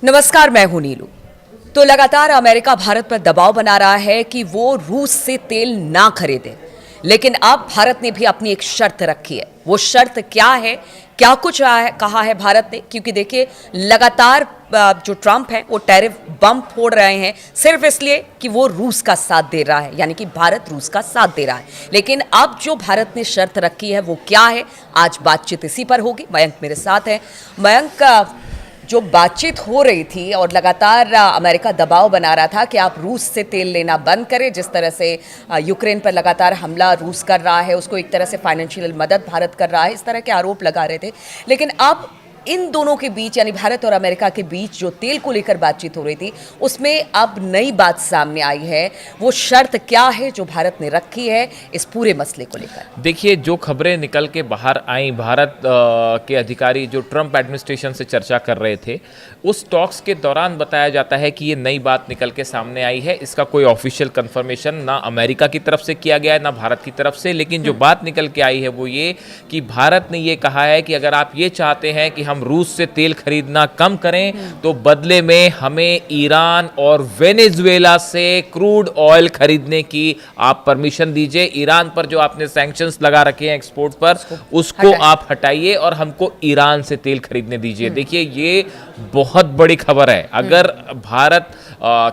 नमस्कार, मैं हूं नीलू। तो लगातार अमेरिका भारत पर दबाव बना रहा है कि वो रूस से तेल ना खरीदे, लेकिन अब भारत ने भी अपनी एक शर्त रखी है। वो शर्त क्या है, क्या कुछ कहा है भारत ने? क्योंकि देखिए, लगातार जो ट्रंप है वो टैरिफ बम फोड़ रहे हैं सिर्फ इसलिए कि वो रूस का साथ दे रहा है, यानी कि भारत रूस का साथ दे रहा है। लेकिन अब जो भारत ने शर्त रखी है वो क्या है, आज बातचीत इसी पर होगी। मयंक मेरे साथ है। मयंक, जो बातचीत हो रही थी और लगातार अमेरिका दबाव बना रहा था कि आप रूस से तेल लेना बंद करें, जिस तरह से यूक्रेन पर लगातार हमला रूस कर रहा है, उसको एक तरह से फाइनेंशियल मदद भारत कर रहा है, इस तरह के आरोप लगा रहे थे। लेकिन अब इन दोनों के बीच, यानी भारत और अमेरिका के बीच जो तेल को लेकर बातचीत हो रही थी, उसमें अब नई बात सामने आई है। वो शर्त क्या है जो भारत ने रखी है इस पूरे मसले को लेकर? देखिए, जो खबरें निकल के बाहर आई, भारत के अधिकारी जो ट्रंप एडमिनिस्ट्रेशन से चर्चा कर रहे थे, उस टॉक्स के दौरान बताया जाता है कि ये नई बात निकल के सामने आई है। इसका कोई ऑफिशियल कंफर्मेशन ना अमेरिका की तरफ से किया गया है ना भारत की तरफ से, लेकिन जो बात निकल के आई है वो ये कि भारत ने ये कहा है कि अगर आप ये चाहते हैं कि हम रूस से तेल खरीदना कम करें तो बदले में हमें ईरान और वेनेजुएला से क्रूड ऑयल खरीदने की आप परमिशन दीजिए। ईरान पर जो आपने सैंक्शंस लगा रखे हैं एक्सपोर्ट पर, उसको आप हटाइए और हमको ईरान से तेल खरीदने दीजिए। देखिए, ये बहुत बड़ी खबर है। अगर भारत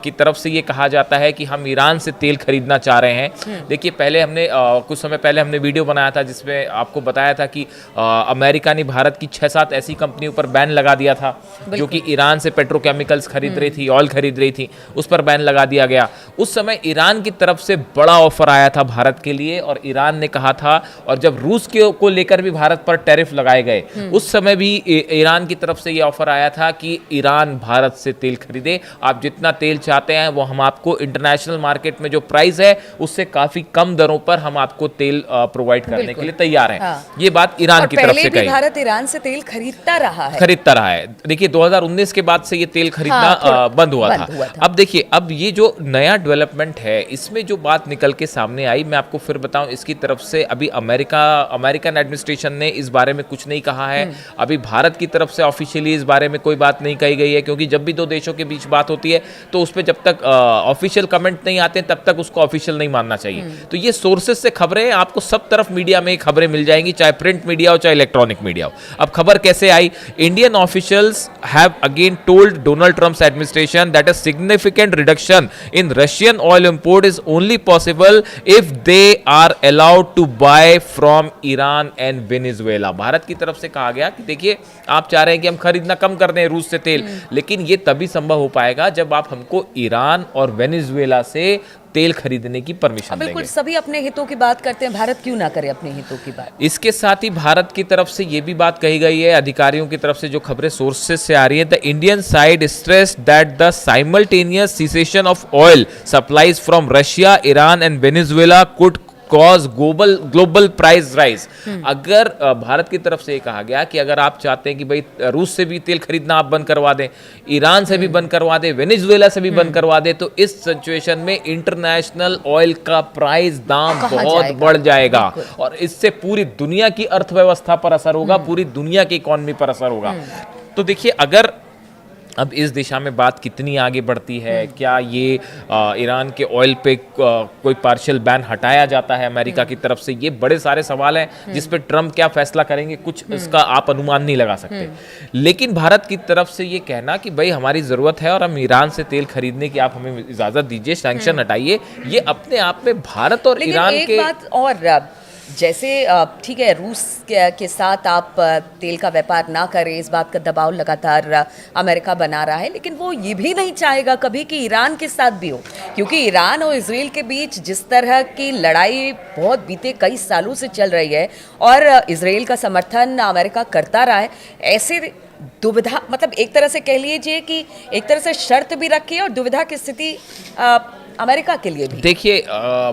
की तरफ से ये कहा जाता है कि हम ईरान से तेल खरीदना चाह रहे हैं। देखिए, पहले हमने कुछ समय पहले हमने वीडियो बनाया था जिसमें आपको बताया था कि अमेरिका ने भारत की 6-7 ऐसी कंपनियों पर बैन लगा दिया था जो कि ईरान से पेट्रोकेमिकल्स खरीद रही थी, ऑयल खरीद रही थी, उस पर बैन लगा दिया गया। उस समय ईरान की तरफ से बड़ा ऑफर आया था भारत के लिए और ईरान ने कहा था, और जब रूस को लेकर भी भारत पर टैरिफ लगाए गए, उस समय भी ईरान की तरफ से यह ऑफर आया था कि ईरान भारत से तेल खरीदे। आप जितना तेल चाहते हैं वो हम आपको इंटरनेशनल मार्केट में जो प्राइस है उससे काफी कम दरों पर हम आपको तेल प्रोवाइड करने के लिए तैयार हैं। ये बात ईरान की तरफ से कही। भारत ईरान से तेल खरीदता रहा है। देखिए, 2019 के बाद से ये तेल खरीदना बंद हुआ था। अब देखिए, अब ये जो नया डेवलपमेंट है, इसमें जो बात निकल के सामने आई, मैं आपको फिर बताऊं, इसकी तरफ से अभी अमेरिकन एडमिनिस्ट्रेशन ने इस बारे में कुछ नहीं कहा है। अभी भारत की तरफ से ऑफिशियली इस बारे में कोई बात नहीं कही गई है, क्योंकि जब भी दो देशों के बीच बात होती है तो उस पर जब तक ऑफिशियल कमेंट नहीं आते तब तक उसको ऑफिशियल नहीं मानना चाहिए। तो ये सोर्सेज से खबरें आपको सब तरफ मीडिया में खबरें मिल जाएंगी, चाहे प्रिंट मीडिया हो चाहे इलेक्ट्रॉनिक मीडिया हो। अब खबर कैसे आई? Indian officials have again told Donald Trump's administration that a significant reduction in Russian oil import is only possible if they are allowed to buy from Iran and Venezuela। Bharat की तरफ से कहा गया कि देखिए, आप चाह रहे हैं कि हम खरीदना कम कर दें रूस से तेल, लेकिन ये तभी संभव हो पाएगा जब आप हमको ईरान और वेनेजुएला से तेल खरीदने की परमिशन देंगे। बिल्कुल, सभी अपने हितों की बात करते हैं, भारत क्यों ना करे अपने हितों की बात? इसके साथ ही भारत की तरफ से ये भी बात कही गई है, अधिकारियों की तरफ से जो खबरें सोर्सेज से आ रही है, the Indian side stressed that the simultaneous cessation of oil supplies from Russia, Iran and Venezuela could cause global price rise. अगर भारत की तरफ से ये कहा गया कि अगर आप चाहते हैं कि भाई रूस से भी तेल खरीदना आप बंद करवा दें, ईरान से भी बंद करवा दें, वेनेजुएला से भी बंद करवा दें, तो इस सिचुएशन में इंटरनेशनल ऑयल का प्राइस दाम बहुत बढ़ जाएगा और इससे पूरी दुनिया की अर्थव्यवस्था पर असर होगा, पूरी दुनिया की इकोनॉमी पर असर होगा। तो देखिए, अगर अब इस दिशा में बात कितनी आगे बढ़ती है, क्या ये ईरान के ऑयल पे कोई पार्शियल बैन हटाया जाता है अमेरिका की तरफ से, ये बड़े सारे सवाल हैं जिस पे ट्रंप क्या फैसला करेंगे, कुछ इसका आप अनुमान नहीं लगा सकते। लेकिन भारत की तरफ से ये कहना कि भाई हमारी ज़रूरत है और हम ईरान से तेल खरीदने की आप हमें इजाज़त दीजिए, सैंक्शन हटाइए, ये अपने आप में भारत और ईरान के बात। और जैसे ठीक है, रूस के साथ आप तेल का व्यापार ना करें, इस बात का दबाव लगातार अमेरिका बना रहा है, लेकिन वो ये भी नहीं चाहेगा कभी कि ईरान के साथ भी हो, क्योंकि ईरान और इजराइल के बीच जिस तरह की लड़ाई बहुत बीते कई सालों से चल रही है और इजराइल का समर्थन अमेरिका करता रहा है, ऐसे दुविधा, मतलब एक तरह से कह लीजिए कि एक तरह से शर्त भी रखी है और दुविधा की स्थिति अमेरिका के लिए भी। देखिए,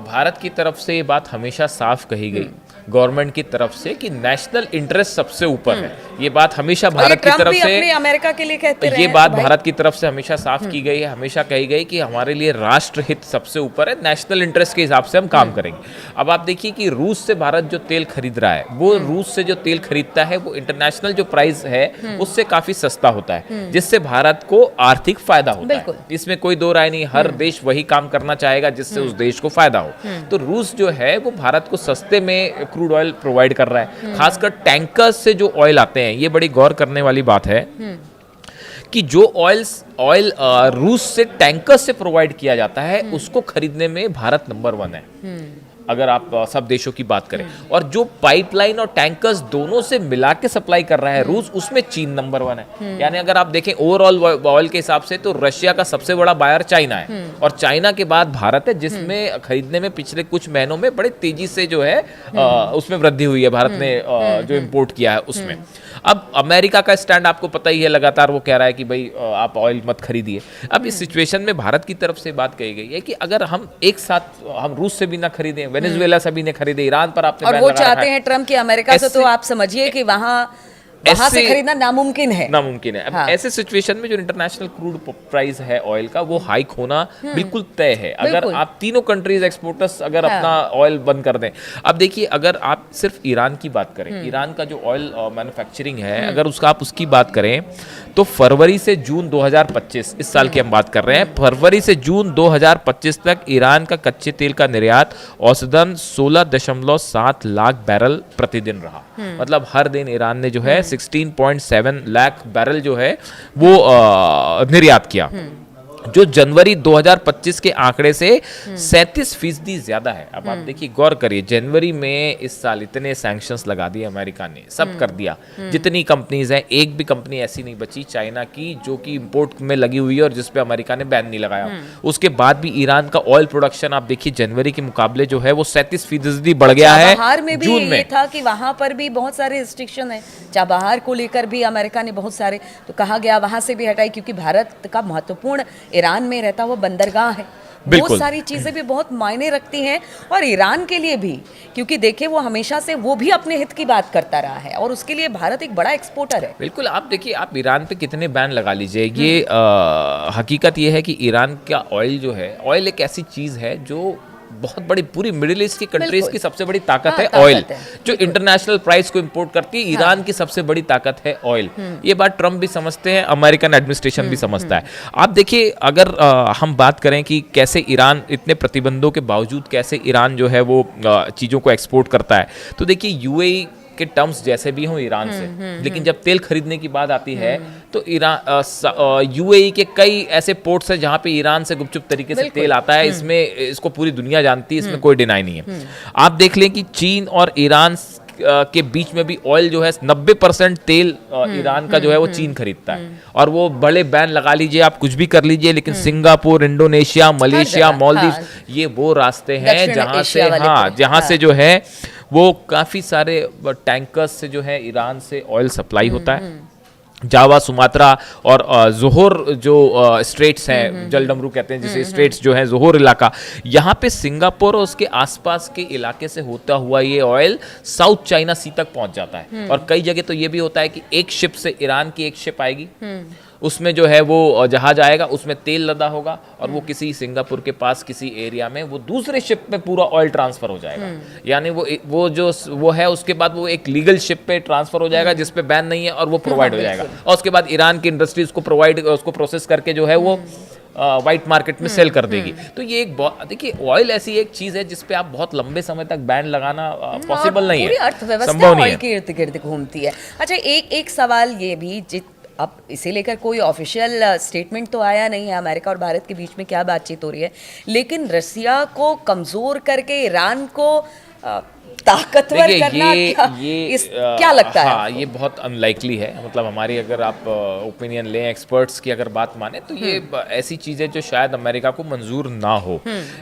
भारत की तरफ से ये बात हमेशा साफ कही गई गवर्नमेंट की तरफ से कि नेशनल इंटरेस्ट सबसे ऊपर है। ये बात हमेशा और ये भारत की ट्रम्प तरफ भी से अपने अमेरिका के लिए कहते रहे ये हैं बात भाई। भारत की तरफ से हमेशा साफ की गई है, हमेशा कही गई कि हमारे लिए राष्ट्र हित सबसे ऊपर है, नेशनल इंटरेस्ट के हिसाब से हम काम करेंगे। अब आप देखिए कि रूस से भारत जो तेल खरीद रहा है, वो रूस से जो तेल खरीदता है वो इंटरनेशनल जो प्राइस है उससे काफी सस्ता होता है, जिससे भारत को आर्थिक फायदा होता है। इसमें कोई दो राय नहीं, हर देश वही काम करना चाहेगा जिससे उस देश को फायदा हो। तो रूस जो है वो भारत को सस्ते में क्रूड ऑयल प्रोवाइड कर रहा है, खासकर टैंकर्स से जो ऑयल आते हैं। ये बड़ी गौर करने वाली बात है कि जो ऑयल रूस से टैंकर से प्रोवाइड किया जाता है उसको खरीदने में भारत नंबर 1 है, अगर आप सब देशों की बात करें। और जो पाइपलाइन और टैंकर्स दोनों से मिला के सप्लाई कर रहा है रूस, उसमें चीन नंबर 1 है। यानी अगर आप देखें ओवरऑल ऑयल के हिसाब से तो रशिया का सबसे बड़ा बायर चाइना है, और चाइना के बाद भारत है, जिसमें खरीदने में पिछले कुछ महीनों में बड़े तेजी से जो है उसमें वृद्धि हुई है। भारत ने जो इम्पोर्ट किया है उसमें। अब अमेरिका का स्टैंड आपको पता ही है, लगातार वो कह रहा है कि भाई आप ऑयल मत खरीदिए। अब इस सिचुएशन में भारत की तरफ से बात कही गई है कि अगर हम एक साथ हम रूस से भी ना खरीदें, वेनेजुएला से भी ना खरीदें, ईरान पर आपने और बैन वो लगा रखा चाहते है। हैं ट्रम्प की अमेरिका से, तो आप समझिए कि वहां से खरीदना नामुमकिन है। नामुमकिन है। अब हाँ। ऐसे सिचुएशन में जो इंटरनेशनल क्रूड प्राइस है ऑयल का, वो हाइक होना बिल्कुल तय है। अगर आप तीनों कंट्रीज एक्सपोर्टर्स अगर अपना ऑयल बंद कर दें। अब देखिए, अगर आप सिर्फ ईरान की बात करें, ईरान का जो ऑयल मैन्युफैक्चरिंग है, अगर आप उसकी बात करें तो फरवरी से जून 2025, इस साल की हम बात कर रहे हैं, फरवरी से जून 2025 तक ईरान का कच्चे तेल का निर्यात औसतन 16.7 लाख बैरल प्रतिदिन रहा। मतलब हर दिन ईरान ने जो है 16.7 लाख बैरल जो है वो निर्यात किया, जो जनवरी 2025 के आंकड़े से 37% ज्यादा है। अब आप देखिए, गौर करिए, जनवरी में इस साल इतने सैंक्शंस लगा दिए अमेरिका ने, सब कर दिया। जितनी कंपनीज हैं, एक भी कंपनी ऐसी नहीं बची चाइना की जो कि इंपोर्ट में लगी हुई है और जिस पे अमेरिका ने बैन नहीं लगाया। उसके बाद भी ईरान का ऑयल प्रोडक्शन आप देखिए जनवरी के मुकाबले जो है वो 37% बढ़ गया है। चाबहार में भी जून ये था कि वहां पर भी बहुत सारे रिस्ट्रिक्शन है, चाबहार को लेकर भी अमेरिका ने बहुत सारे, तो कहा गया वहां से भी हटाई, क्योंकि भारत का महत्वपूर्ण ईरान में रहता हुआ बंदरगाह है। बहुत सारी चीजें भी बहुत मायने रखती हैं, और ईरान के लिए भी, क्योंकि देखिए वो हमेशा से वो भी अपने हित की बात करता रहा है, और उसके लिए भारत एक बड़ा एक्सपोर्टर है। बिल्कुल। आप देखिए, आप ईरान पे कितने बैन लगा लीजिए, ये हकीकत ये है कि ईरान का ऑयल जो है, ऑयल एक ऐसी चीज है जो बहुत बड़ी, पूरी मिडिल ईस्ट की कंट्रीज की सबसे बड़ी ताकत है ऑयल। जो इंटरनेशनल प्राइस को इंपोर्ट करती है, ईरान की सबसे बड़ी ताकत है ऑयल। ये बात ट्रम्प भी समझते हैं, अमेरिकन एडमिनिस्ट्रेशन भी समझता है। आप देखिए, अगर हम बात करें कि कैसे ईरान इतने प्रतिबंधों के बावजूद कैसे ईरान जो है वो चीज़ों को एक्सपोर्ट करता है, तो देखिए यूएई के टर्म्स जैसे भी हों ईरान से, लेकिन जब तेल खरीदने की बात आती है तो यूएई के कई ऐसे पोर्ट्स हैं जहां पे ईरान से गुपचुप तरीके से तेल आता है। इसको पूरी दुनिया जानती है, इसमें कोई डिनाई नहीं है। आप देख लें कि चीन और ईरान के बीच में भी ऑयल जो है 90% तेल ईरान का जो है वो चीन खरीदता है, और वो बड़े बैन लगा लीजिए, आप कुछ भी कर लीजिए, लेकिन सिंगापुर, इंडोनेशिया, मलेशिया, मालदीव, ये वो रास्ते हैं जहां से जो है वो काफ़ी सारे टैंकर्स से जो है ईरान से ऑयल सप्लाई होता है। जावा, सुमात्रा और जोहर जो स्ट्रेट्स हैं, जलडमरू कहते हैं जिसे, स्ट्रेट्स जो है जोहर इलाका, यहाँ पे सिंगापुर और उसके आसपास के इलाके से होता हुआ ये ऑयल साउथ चाइना सी तक पहुंच जाता है। और कई जगह तो ये भी होता है कि एक शिप से, ईरान की एक शिप आएगी, उसमें जो है वो जहाज आएगा, उसमें तेल लदा होगा, और वो किसी सिंगापुर के पास किसी एरिया में वो दूसरे शिप पे पूरा ऑयल ट्रांसफर हो जाएगा। यानी वो है, उसके बाद वो एक लीगल शिप पे ट्रांसफर हो जाएगा जिस पे बैन नहीं है, और वो प्रोवाइड हो जाएगा, और उसके बाद ईरान की इंडस्ट्री उसको प्रोसेस करके जो है वो वाइट मार्केट में सेल कर देगी। तो ये एक देखिए, ऑयल ऐसी एक चीज है जिसपे आप बहुत लंबे समय तक बैन लगाना पॉसिबल नहीं है, अर्थव्यवस्था ऑयल के इर्द गिर्द घूमती है। अच्छा, एक सवाल ये भी, अब इसे लेकर कोई ऑफिशियल स्टेटमेंट तो आया नहीं है अमेरिका और भारत के बीच में क्या बातचीत हो रही है, लेकिन रसिया को कमजोर करके ईरान को ताकतवर करना, क्या लगता है? हाँ, ये बहुत अनलाइकली है। मतलब हमारी, अगर आप ओपिनियन लें, एक्सपर्ट्स की अगर बात माने, तो ये ऐसी चीज़ है जो शायद अमेरिका को मंजूर ना हो।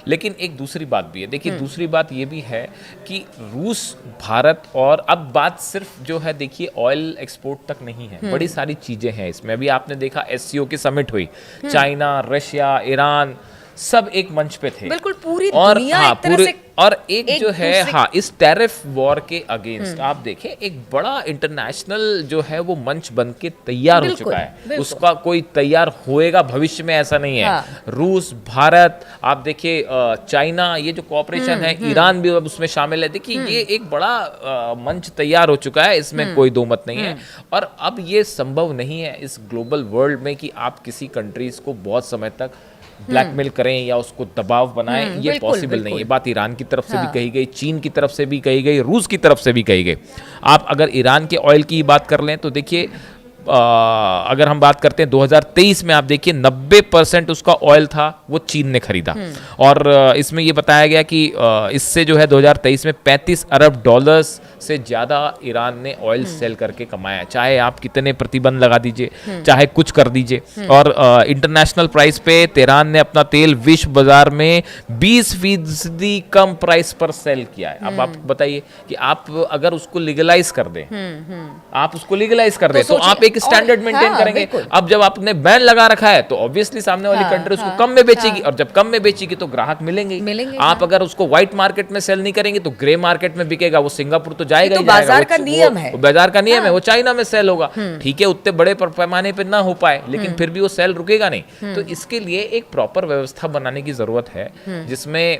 लेकिन एक दूसरी बात भी है, देखिए दूसरी बात ये भी है कि रूस, भारत, और अब बात सिर्फ जो है देखिए ऑयल एक्सपोर्ट तक नहीं है, बड़ी सारी चीज़ें हैं इसमें। अभी आपने देखा SCO की समिट हुई, चाइना, रशिया, ईरान सब एक मंच पे थे, बिल्कुल पूरी दुनिया एक तरह से और एक जो है दूसरे- हाँ, इस टैरिफ वॉर के अगेंस्ट आप देखें एक बड़ा इंटरनेशनल जो है वो मंच बन के तैयार हो बिल्कुल, चुका है। बिल्कुल। उसका कोई तैयार होएगा भविष्य में, ऐसा नहीं है। हाँ। रूस, भारत, आप देखिए चाइना, ये जो कॉपरेशन है, ईरान भी अब उसमें शामिल है। देखिए ये एक बड़ा मंच तैयार हो चुका है, इसमें कोई दो मत नहीं है। और अब ये संभव नहीं है इस ग्लोबल वर्ल्ड में कि आप किसी कंट्रीज को बहुत समय तक ब्लैकमेल करें या उसको दबाव बनाएं, ये बिल्कुल, पॉसिबल नहीं है। बिल्कुल। ये बात ईरान की तरफ से भी हाँ। कही गई, चीन की तरफ से भी कही गई, रूस की तरफ से भी कही गई। आप अगर ईरान के ऑयल की बात कर लें तो देखिए अगर हम बात करते हैं 2023 में, आप देखिए 90% उसका ऑयल था वो चीन ने खरीदा। और इसमें ये बताया गया कि इससे जो है 2023 में 35 अरब डॉलर्स से ज़्यादा ईरान ने ऑयल सेल करके कमाया। चाहे आप कितने प्रतिबंध लगा दीजिए, चाहे कुछ कर दीजिए। और इंटरनेशनल प्राइस पे तेहरान ने अपना तेल विश्व बाजार में 20% कम प्राइस पर सेल किया है। अब आप बताइए कि आप अगर उसको लीगलाइज कर दें, आप उसको लीगलाइज कर दें तो सोचिए- आप एक स्टैंडर्ड और- मेंटेन हाँ, करेंगे। बिल्कुल। अब जब आपने बैन लगा रखा है तो ऑब्वियसली सामने वाली हाँ, कंट्री उसको हाँ, कम में बेचेगी, हाँ। और जब कम में बेचेगी तो ग्राहक मिलेंगे ही। मिलेंगे, आप हाँ। अगर उसको व्हाइट मार्केट में सेल नहीं करेंगे तो ग्रे मार्केट में बिकेगा, वो सिंगापुर तो जाएगा ये तो ही जाएगा। बाजार वो- का नियम है। वो बाजार का नियम है, हाँ। वो चाइना में सेल होगा। ठीक है, उतने बड़े पैमाने पे ना हो पाए, लेकिन फिर भी वो सेल रुकेगा नहीं। तो इसके लिए एक प्रॉपर व्यवस्था बनाने की जरूरत है, जिसमें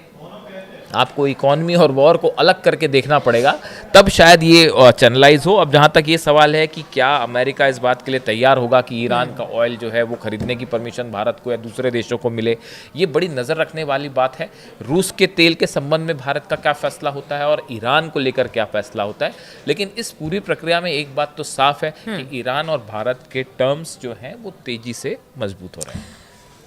आपको इकोनॉमी और वॉर को अलग करके देखना पड़ेगा, तब शायद ये चैनलाइज हो। अब जहाँ तक ये सवाल है कि क्या अमेरिका इस बात के लिए तैयार होगा कि ईरान का ऑयल जो है वो खरीदने की परमिशन भारत को या दूसरे देशों को मिले, ये बड़ी नज़र रखने वाली बात है। रूस के तेल के संबंध में भारत का क्या फैसला होता है और ईरान को लेकर क्या फैसला होता है। लेकिन इस पूरी प्रक्रिया में एक बात तो साफ है कि ईरान और भारत के टर्म्स जो हैं वो तेजी से मजबूत हो रहे हैं।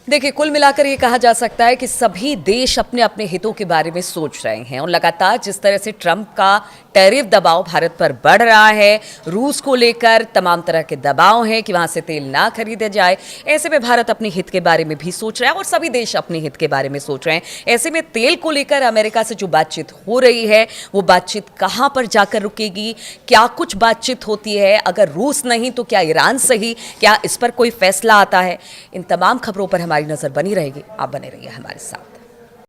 देखिए, कुल मिलाकर ये कहा जा सकता है कि सभी देश अपने अपने हितों के बारे में सोच रहे हैं और लगातार जिस तरह से ट्रंप का टैरिफ दबाव भारत पर बढ़ रहा है, रूस को लेकर तमाम तरह के दबाव हैं कि वहां से तेल ना खरीदे जाए, ऐसे में भारत अपने हित के बारे में भी सोच रहा है और सभी देश अपने हित के बारे में सोच रहे हैं। ऐसे में तेल को लेकर अमेरिका से जो बातचीत हो रही है वो बातचीत कहां पर जाकर रुकेगी, क्या कुछ बातचीत होती है, अगर रूस नहीं तो क्या ईरान सही, क्या इस पर कोई फैसला आता है, इन तमाम खबरों पर हमारी नजर बनी रहेगी। आप बने रहिए हमारे साथ।